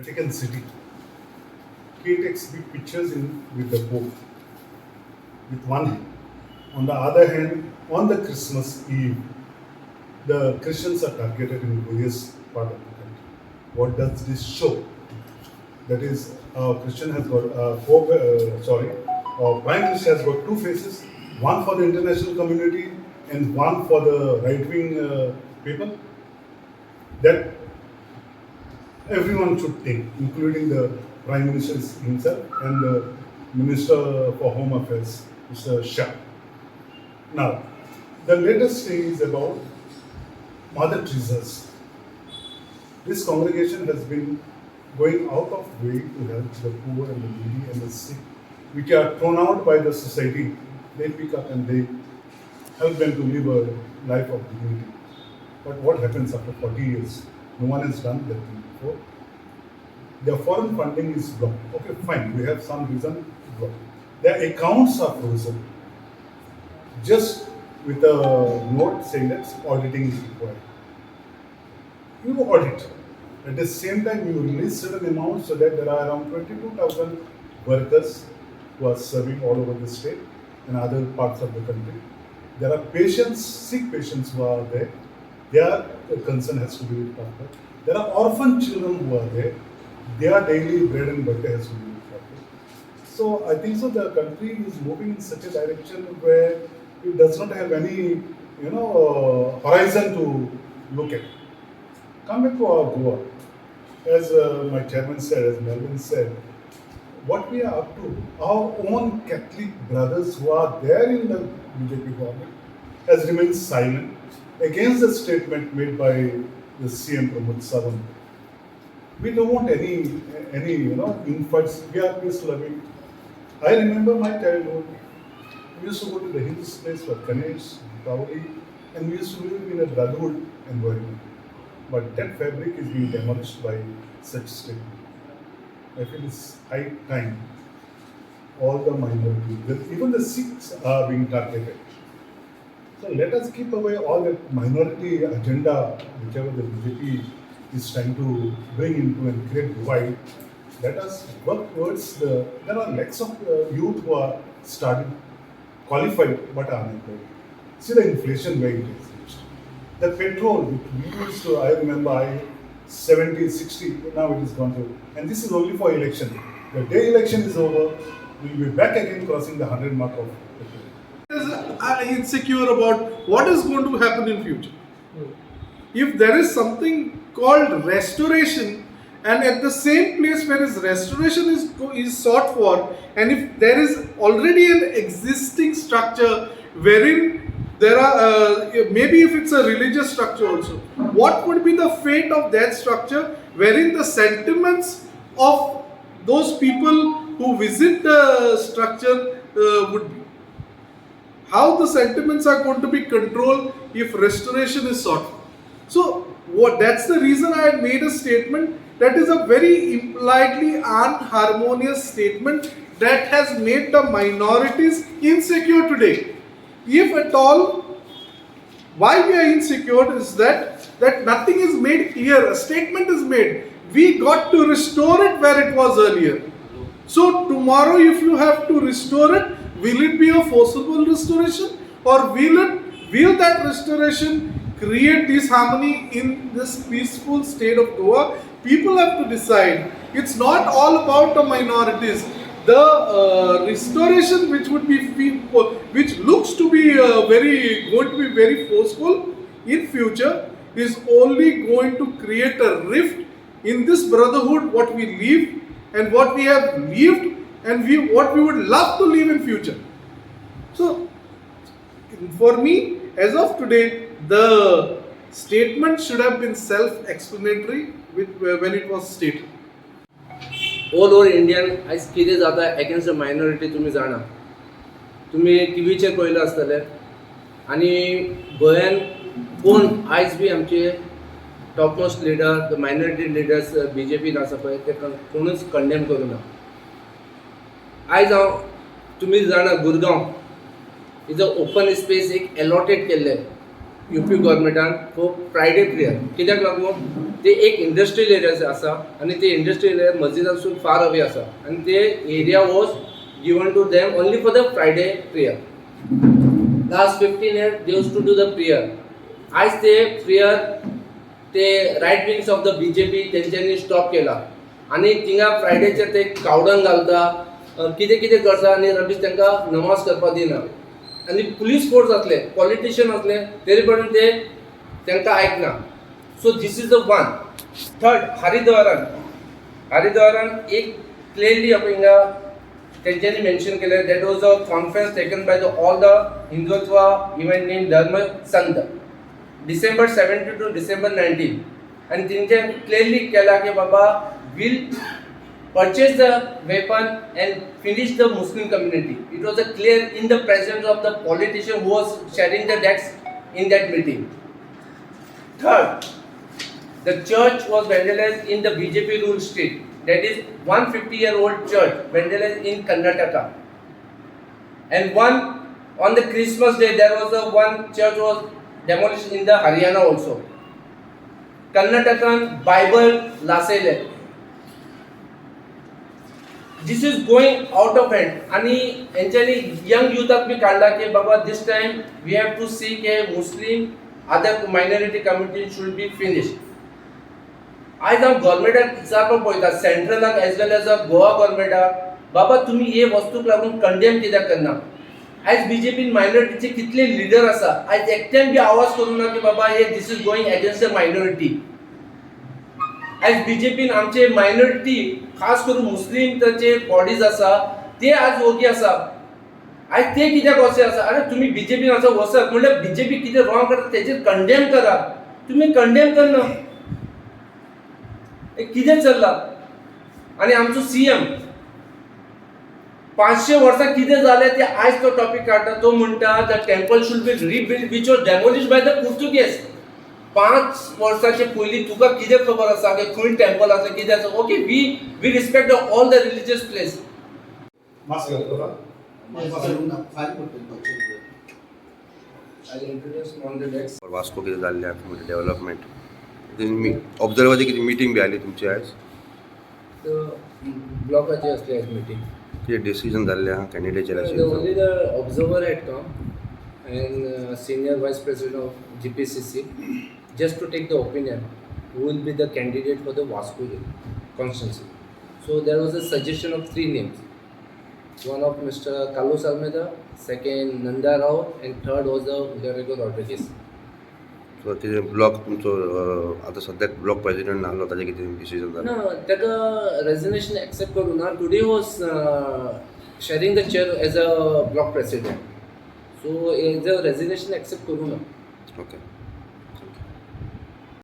Vatican City. He takes big pictures with the Pope with one hand. On the other hand, on the Christmas Eve, the Christians are targeted in various parts of the country. What does this show? That is, Christian has got Prime Minister has got two faces, one for the international community and one for the right-wing people. That everyone should take, including the Prime Minister himself and the Minister for Home Affairs, Mr. Shah. Now, the latest thing is about Mother Teresa's. This congregation has been going out of way to help the poor and the needy and the sick, which are thrown out by the society. They pick up and they help them to live a life of dignity. But what happens after 40 years? No one has done that thing before. Their foreign funding is blocked. Okay, fine, we have some reason to block. Their accounts are frozen. Just with a note saying that auditing is required. You audit. At the same time, you release certain amounts so that there are around 22,000 workers who are serving all over the state and other parts of the country. There are patients, sick patients who are there. Their concern has to be looked after. There are orphan children who are there. Their daily bread and butter has to be looked after. So I think so the country is moving in such a direction where it does not have any, horizon to look at. Come back to our Goa. As my chairman said, as Melvin said, what we are up to, our own Catholic brothers who are there in the BJP government has remained silent against the statement made by the CM Pramod Sawant. We don't want any infights. We are peace loving. I remember my childhood. We used to go to the Hindus place for Ganesh, Diwali, and we used to live in a brotherhood environment. But that fabric is being demolished by such statement. I feel it's high time all the minorities, even the Sikhs are being targeted. So let us keep away all that minority agenda, whichever the BJP is trying to bring into and create divide. Let us work towards there are lakhs of youth who are qualified but are unemployed. See the inflation where it is reached. The petrol, which we used to, I remember, 70, 60, now it is gone to, and this is only for election. The day election is over, we will be back again crossing the 100 mark of petrol. Are insecure about what is going to happen in future. If there is something called restoration, and at the same place where is restoration is sought for, and if there is already an existing structure wherein there are maybe if it's a religious structure also, what would be the fate of that structure wherein the sentiments of those people who visit the structure would be? How the sentiments are going to be controlled if restoration is sought for? So that's the reason I had made a statement that is a very impolitely unharmonious statement that has made the minorities insecure today. If at all, why we are insecure is that nothing is made clear. A statement is made. We got to restore it where it was earlier. So tomorrow, if you have to restore it, will it be a forcible restoration, or will that restoration create disharmony in this peaceful state of Goa? People have to decide. It's not all about the minorities. The restoration, which looks to be going to be very forceful in future, is only going to create a rift in this brotherhood. What we live and what we have lived, and what we would love to live in future. So, for me, as of today, the statement should have been self-explanatory when it was stated. All over Indian आयज कितें जाता against the minority तुमी जाणा. तुमी टीव्हीचेर पळयलें आसतलें, आनी गोंयान कोण आयज बी आमचे top most leader, the minority leaders BJPन आसा पळय ते कोणूच कंडेम करूना. आयज तुमी जाणा Gurgaon is a open space एक अलॉटेड केल्लें UP गव्हर्मेंटान फॉर फ्रायडे प्रेयर कित्याक लागून ते एक इंडस्ट्रियल एरिया आसा आनी ते इंडस्ट्रियल एरिया मस्जिदासून फार अवे आसा आनी ते area was given to them only for the Friday prayer. Last 15 years they used to do the prayer. आज ते प्रेयर ते right wings of the BJP तेंच्यांनी स्टॉप केला आनी थिंगा फ्रायडेचेर ते कावडन घालता कितें कितें करता आनी रबीश तांकां नमाज करपाक दिना आनी पुलीस फोर्स असले पॉलिटिशियन असले तरी पण ते तांकां आयकना. So this is the one. Third हरिद्वारान एक क्लियरली हिंगा तेंच्यांनी मेन्शन केलें that was a conference taken by the all the Hindutva event in Dharma Sant December 17 to December 19 आणि तेंच्यान क्लियरली केला की बाबा will purchase the weapon and finish the Muslim community. It was a clear in the presence of the politician who was sharing the decks in that meeting. Third, the church was vandalized in the BJP ruled state. That is 150-year-old church vandalized in Karnataka. And one on the Christmas day there was a one church was demolished in the Haryana also. Karnataka Bible lasele. This is going out of hand आणि यांच्यानी young युथाक बी काढला की बाबा this time we have to see के Muslim other minority community should be finished. आज हांव गव्हर्मेंटाक विचारपाक पळयता सेंट्रलाक एज वेल एज गोवा गव्हर्मेंटाक बाबा तुमी हे वस्तूक लागून कंडेम कित्याक करना. आज BJP मायनॉरिटीचे कितले लिडर आसा आज एकट्यान बी आवाज करूं ना की बाबा हे this is going against the minority. आज BJP आमचे मायनॉरिटी खास करून मुस्लिम ताचे बॉडीज आसा ते आज ओगी आसा. आज ते कित्याक वचे आसा अरे तुमी BJP आसा वचत म्हणल्यार BJP कितें रॉंग करता तेजेर कंडेम करा. तुमी कंडेम करना हे कितें चल्ला. आनी आमचो CM 500 वर्सां कितें जालें ते आज तो टॉपिक काडटा. तो म्हणटा the temple should be rebuild which was demolished by the Portuguese. 5 वर्सांचे पयलीं तुका कितें खबर आसा की खंय टेम्पल आसा कितें आसा. Okay we respect all the religious place. Mask घालतो वास्को कितें जाल्लें आसा म्हणजे डेव्हलपमेंट ऑब्जर्वाची कितें मिटींग बी आली तुमची आयज ब्लॉकाची असली आज मिटींग. कितें डिसिजन जाल्लें आहा candidate Only election the observer had come and senior vice president of GPCC just to take the opinion who will be the candidate for the Vasco constituency. So there was a suggestion of 3 names. One of Mr. Carlos Almeida, second Nanda Rao and third was the Udarego Rodriguez. सो कितें block तुमचो आतां सद्याक block president नासलो ताजें कितें decision जालें No, ताका resignation accept करून ना. Today was sharing the chair as a block president. So the resignation accept करून ना. ओके